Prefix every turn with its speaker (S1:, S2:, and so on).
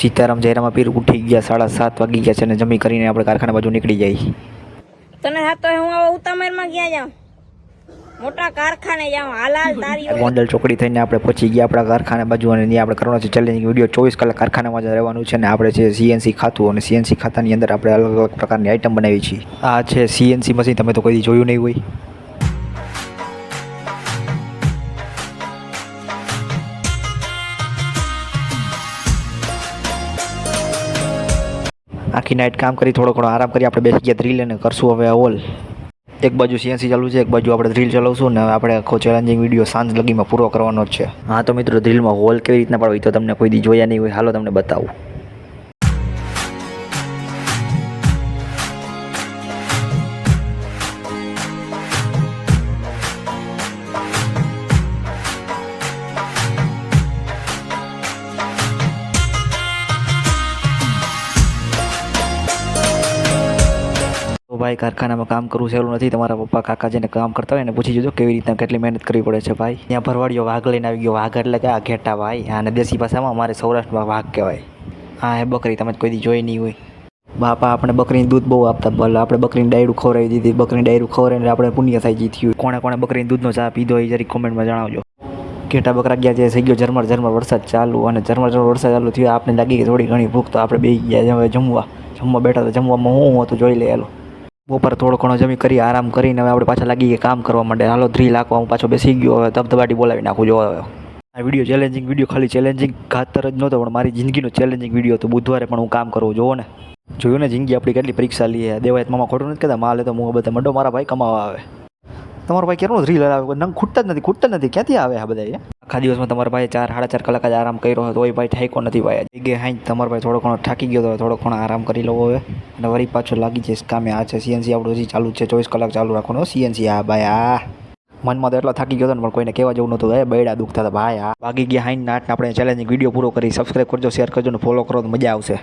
S1: સીતારામ જયરામ પીર ઉઠી ગયા 7:30 વાગી ગયા છે અને જમી કરીને આપણે કારખાના બાજુ નીકળી જાય.
S2: તને થાતો હું આવા ઉતામેરમાં ક્યાં જાઉં, મોટા કારખાને જાઉં. હાલાલ તારી
S1: ગોંડલ ચોકડી થઈને આપણે પહોંચી ગયા આપણા કારખાના બાજુ અને ત્યાં આપણે કરવાનો છે ચેલેન્જિંગ વિડીયો. 24 કલાક કારખાનામાં જ રહેવાનું છે અને આપણે છે સીએનસી ખાતું અને સીએનસી ખાતાની અંદર આપણે અલગ અલગ પ્રકારની આઈટમ બનાવી છીએ. આ છે સીએનસી મશીન, તમે તો કોઈ જોયું નહીં હોય. આખી નાઇટ કામ કરી થોડો ઘણો આરામ કરી આપણે બેસી ગયા ડ્રીલ અને કરશું હવે હોલ. એક બાજુ સીએનસી ચાલુ છે, એક બાજુ આપણે ડ્રીલ ચલાવશું ને આપણે આખો ચેલેન્જિંગ વિડીયો સાંજ લગીમાં પૂરો કરવાનો જ છે. હા તો મિત્રો, ડ્રીલમાં હોલ કેવી રીતના પાડવો તો તમને કોઈ દી જોયા નહીં હોય, હાલો તમને બતાવું. ભાઈ, કારખાનામાં કામ કરવું સહેલું નથી. તમારા પપ્પા કાકા જેને કામ કરતા હોય ને પૂછી જોજો કેવી રીતના કેટલી મહેનત કરવી પડે છે ભાઈ. ત્યાં ભરવાડીઓ વાઘ લઈને આવી ગયો. વાઘ એટલે કે આ ઘેટા ભાઈ, અને દેશી ભાષામાં અમારે સૌરાષ્ટ્રમાં વાઘ કહેવાય. હા એ બકરી તમે કોઈ દી જોઈ નહીં હોય. બાપા આપણે બકરીનું દૂધ બહુ આપતા, ભલે આપણે બકરીની ડાયરું ખવડાવી દીધી. બકરીની ડાયરું ખવડાવીને આપણે પુણ્ય થઈ જીત્યું. કોણે કોણે બકરીની દૂધનો ચા પીધો એ જરી કોમેન્ટમાં જણાવજો. ઘેટા બકરા ગયા છે, થઈ ગયો ઝરમર ઝરમર વરસાદ ચાલુ, અને ઝરમર ઝરમર વરસાદ ચાલુ થયો. આપણે લાગી ગઈ થોડી ઘણી ભૂખ, તો આપણે બેસી ગયા હવે જમવા બેઠા. તો જમવામાં હું હતું જોઈ લે. હાલો બપોર થોડો ઘણો જમી કરી આરામ કરીને હવે આપણે પાછા લાગી ગયા કામ કરવા માટે. હાલો ડ્રીલ હાંકવા હું પાછો બેસી ગયો. હવે ધબધબાટી બોલાવી નાખું. જો હવે આ વિડીયો ચેલેન્જિંગ વિડીયો ખાલી ચેલેન્જિંગ ખાતર જ નહોતો, પણ મારી જિંદગીનો ચેલેન્જિંગ વિડીયો હતો. બુધવારે પણ હું કામ કરવું જોવો ને. જોયું ને જિંદગી આપણી કેટલી પરીક્ષા લઈએ. દેવાયત મામા ખોટું નથી કહેતા, માલે તો હું બધા મંડો મારા ભાઈ કમાવા આવે. તમારો ભાઈ કેટલું ડ્રીલ આવે, નંગ ખૂટતા જ નથી. ક્યાંથી આવે આ બધા? આખા દિવસમાં તમારા ભાઈ 4-4.5 કલાક જ આરામ કર્યો હોય તોય ભાઈ ઠાઈકો નથી ભાઈ. જગ્યાએ હાઈ તમારો ભાઈ થોડો ઘણો થાકી ગયો તો થોડો ઘણો આરામ કરી લો હવે, અને વળી પાછો લાગી જઈશ કામે. આ છે સીએનસી આપણું હજી ચાલુ છે, 24 કલાક ચાલુ રાખવાનું સીએનસી. હા ભાઈ, આ મનમાં તો એટલો થાકી ગયો હતો ને, પણ કોઈને કહેવા જેવું નહોતું. બૈડા દુખતા હતા ભાઈ. આ વાગી ગયા 8:00 આપણે ચેલેન્જિંગ વિડીયો પૂરો કરી. સબસ્ક્રાઈબ કરજો, શેર કરજો ને ફોલો કરો તો મજા આવશે.